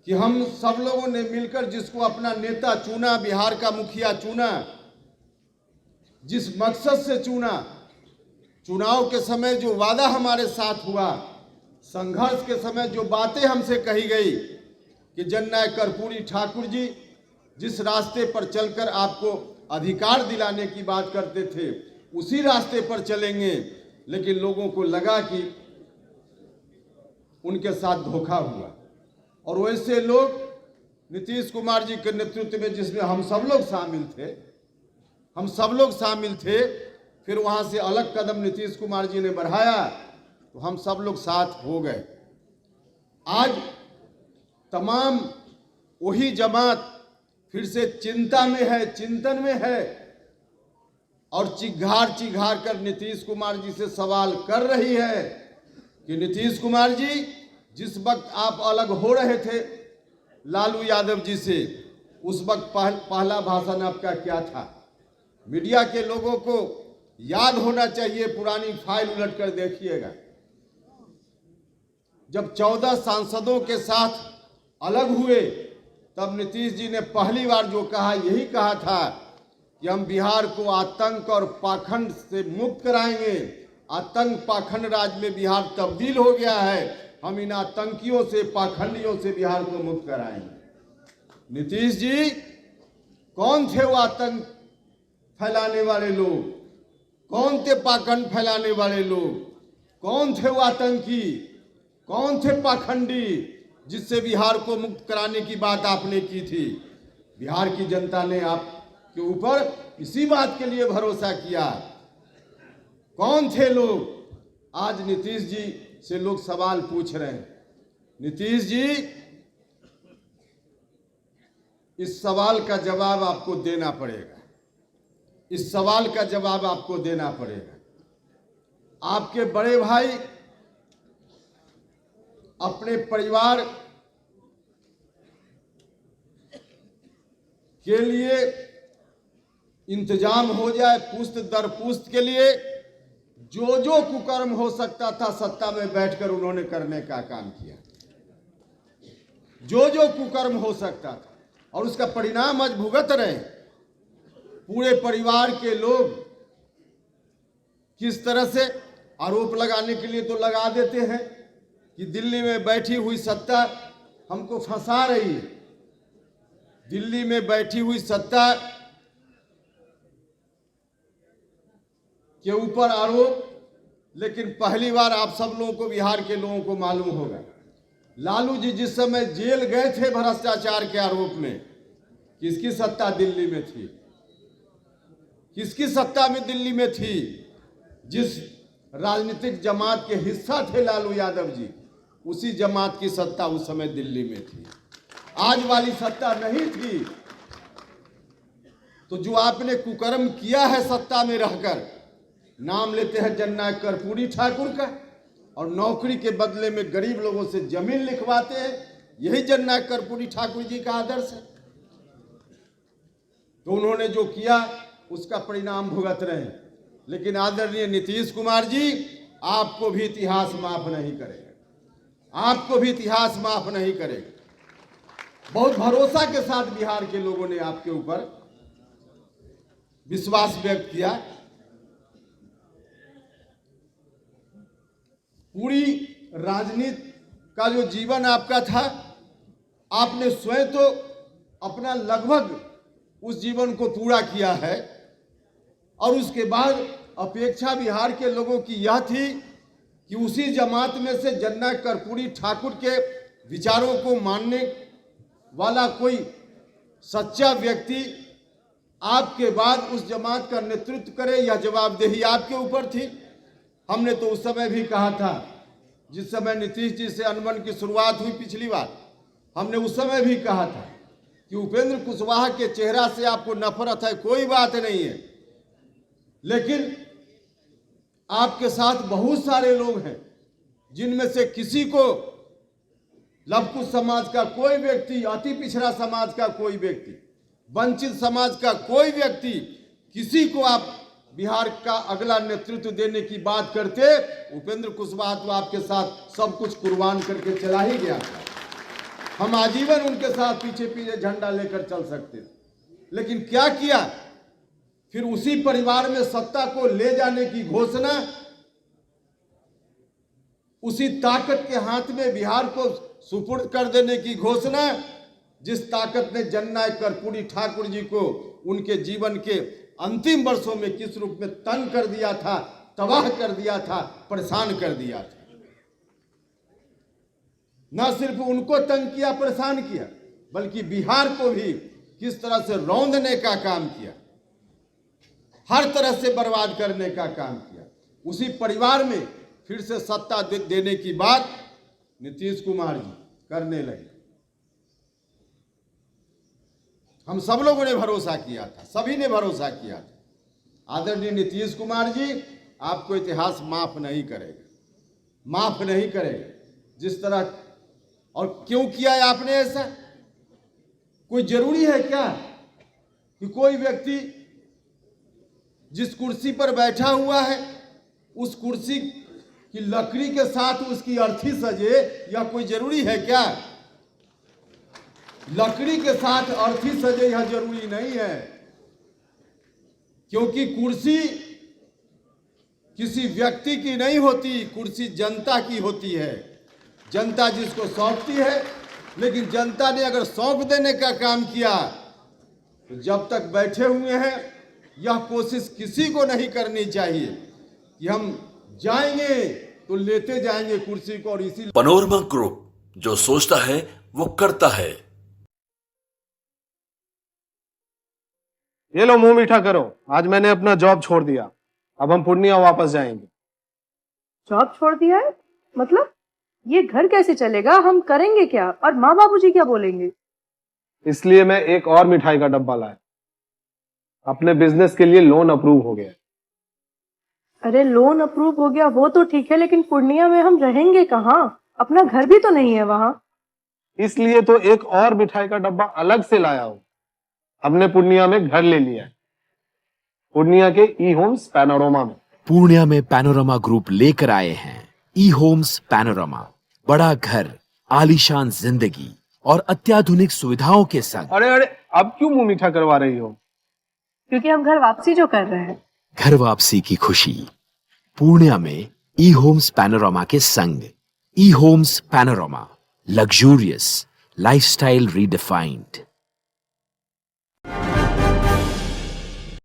कि हम सब लोगों ने मिलकर जिसको अपना नेता चुना, बिहार का मुखिया चुना, जिस मकसद से चुना, चुनाव के समय जो वादा हमारे साथ हुआ, संघर्ष के समय जो बातें हमसे कही गई कि जननायक कर्पूरी ठाकुर जी जिस रास्ते पर चलकर आपको अधिकार दिलाने की बात करते थे उसी रास्ते पर चलेंगे, लेकिन लोगों को लगा कि उनके साथ धोखा हुआ। और वैसे लोग नीतीश कुमार जी के नेतृत्व में, जिसमें हम सब लोग शामिल थे, फिर वहां से अलग कदम नीतीश कुमार जी ने बढ़ाया तो हम सब लोग साथ हो गए। आज तमाम वही जमात फिर से चिंता में है, चिंतन में है और चिघार कर नीतीश कुमार जी से सवाल कर रही है कि नीतीश कुमार जी, जिस वक्त आप अलग हो रहे थे लालू यादव जी से, उस वक्त पहला भाषण आपका क्या था? मीडिया के लोगों को याद होना चाहिए, पुरानी फाइल उलट कर देखिएगा। जब 14 सांसदों के साथ अलग हुए तब नीतीश जी ने पहली बार जो कहा, यही कहा था कि हम बिहार को आतंक और पाखंड से मुक्त कराएंगे। आतंक पाखंड राज में बिहार तब्दील हो गया है, हम इन आतंकियों से, पाखंडियों से बिहार को मुक्त कराएंगे। नीतीश जी, कौन थे वो आतंक फैलाने वाले लोग? कौन थे पाखंड फैलाने वाले लोग? कौन थे वो आतंकी? कौन थे पाखंडी जिससे बिहार को मुक्त कराने की बात आपने की थी? बिहार की जनता ने आपके ऊपर इसी बात के लिए भरोसा किया। कौन थे लोग? आज नीतीश जी से लोग सवाल पूछ रहे हैं। नीतीश जी, इस सवाल का जवाब आपको देना पड़ेगा। इस सवाल का जवाब आपको देना पड़ेगा। आपके बड़े भाई अपने परिवार के लिए इंतजाम हो जाए, पुश्त दर पुश्त के लिए जो जो कुकर्म हो सकता था सत्ता में बैठकर उन्होंने करने का काम किया। जो जो कुकर्म हो सकता था और उसका परिणाम आज भुगत रहे। पूरे परिवार के लोग किस तरह से आरोप लगाने के लिए तो लगा देते हैं कि दिल्ली में बैठी हुई सत्ता हमको फंसा रही है, दिल्ली में बैठी हुई सत्ता के ऊपर आरोप। लेकिन पहली बार आप सब लोगों को, बिहार के लोगों को मालूम होगा, लालू जी जिस समय जेल गए थे भ्रष्टाचार के आरोप में, किसकी सत्ता दिल्ली में थी? किसकी सत्ता में दिल्ली में थी? जिस राजनीतिक जमात के हिस्सा थे लालू यादव जी, उसी जमात की सत्ता उस समय दिल्ली में थी। आज वाली सत्ता नहीं थी। तो जो आपने कुकर्म किया है सत्ता में रहकर, नाम लेते हैं जननायक कर्पूरी ठाकुर का और नौकरी के बदले में गरीब लोगों से जमीन लिखवाते हैं, यही जननायक कर्पूरी ठाकुर जी का आदर्श है। तो उन्होंने जो किया उसका परिणाम भुगत रहे हैं। लेकिन आदरणीय नीतीश कुमार जी, आपको भी इतिहास माफ नहीं करेगा, आपको भी इतिहास माफ नहीं करेगा। बहुत भरोसा के साथ बिहार के लोगों ने आपके ऊपर विश्वास व्यक्त किया। पूरी राजनीति का जो जीवन आपका था, आपने स्वयं तो अपना लगभग उस जीवन को पूरा किया है और उसके बाद अपेक्षा बिहार के लोगों की यह थी कि उसी जमात में से जननायक कर्पूरी ठाकुर के विचारों को मानने वाला कोई सच्चा व्यक्ति आपके बाद उस जमात का नेतृत्व करे। यह जवाबदेही आपके ऊपर थी। हमने तो उस समय भी कहा था, जिस समय नीतीश जी से अनबन की शुरुआत हुई पिछली बार, हमने उस समय भी कहा था कि उपेंद्र कुशवाहा के चेहरा से आपको नफरत है, कोई बात नहीं है, लेकिन आपके साथ बहुत सारे लोग हैं जिनमें से किसी को लवकुश समाज का कोई व्यक्ति, अति पिछड़ा समाज का कोई व्यक्ति, वंचित समाज का कोई व्यक्ति, किसी को आप बिहार का अगला नेतृत्व देने की बात करते, उपेंद्र कुशवाहा तो आपके साथ सब कुछ कुर्बान करके चला ही गया था। हम आजीवन उनके साथ पीछे पीछे झंडा लेकर चल सकते थे, लेकिन क्या किया, फिर उसी परिवार में सत्ता को ले जाने की घोषणा, उसी ताकत के हाथ में बिहार को सुपुर्द कर देने की घोषणा, जिस ताकत ने जननायक कर्पूरी ठाकुर जी को उनके जीवन के अंतिम वर्षों में किस रूप में तंग कर दिया था, तबाह कर दिया था, परेशान कर दिया था। न सिर्फ उनको तंग किया, परेशान किया, बल्कि बिहार को भी किस तरह से रौंदने का काम किया, हर तरह से बर्बाद करने का काम किया। उसी परिवार में फिर से सत्ता देने की बात नीतीश कुमार जी करने लगे। हम सब लोगों ने भरोसा किया था, सभी ने भरोसा किया था। आदरणीय नीतीश कुमार जी, आपको इतिहास माफ नहीं करेगा, माफ नहीं करेगा। जिस तरह, और क्यों किया है आपने ऐसा? कोई जरूरी है क्या कि कोई व्यक्ति जिस कुर्सी पर बैठा हुआ है उस कुर्सी की लकड़ी के साथ उसकी अर्थी सजे? यह कोई जरूरी है क्या? लकड़ी के साथ अर्थी सजे यह जरूरी नहीं है, क्योंकि कुर्सी किसी व्यक्ति की नहीं होती, कुर्सी जनता की होती है। जनता जिसको सौंपती है, लेकिन जनता ने अगर सौंप देने का काम किया तो जब तक बैठे हुए हैं यह कोशिश किसी को नहीं करनी चाहिए कि हम जाएंगे तो लेते जाएंगे कुर्सी को। और इसी पैनोरमा ग्रुप, जो सोचता है वो करता है। ये लो, मुंह मीठा करो। आज मैंने अपना जॉब छोड़ दिया, अब हम पूर्णिया वापस जाएंगे। जॉब छोड़ दिया है? मतलब ये घर कैसे चलेगा? हम करेंगे क्या? और माँ बाबूजी क्या बोलेंगे? इसलिए मैं एक और मिठाई का डब्बा लाया। अपने बिजनेस के लिए लोन अप्रूव हो गया। अरे लोन अप्रूव हो गया वो तो ठीक है, लेकिन पूर्णिया में हम रहेंगे कहाँ? अपना घर भी तो नहीं है वहाँ। इसलिए तो एक और मिठाई का डब्बा अलग से लाया हूँ। हमने पूर्णिया में घर ले लिया है, पूर्णिया के ई होम्स पैनोरमा में। पूर्णिया में पैनोरमा ग्रुप लेकर आए हैं ई होम्स पैनोरमा। बड़ा घर, आलीशान जिंदगी और अत्याधुनिक सुविधाओं के संग। अरे अरे, अब क्यों मुंह मीठा करवा रही हो? क्योंकि हम घर वापसी जो कर रहे हैं। घर वापसी की खुशी पूर्णिया में ई होम्स पैनोरमा के संग। E Homes Panorama, luxurious lifestyle redefined.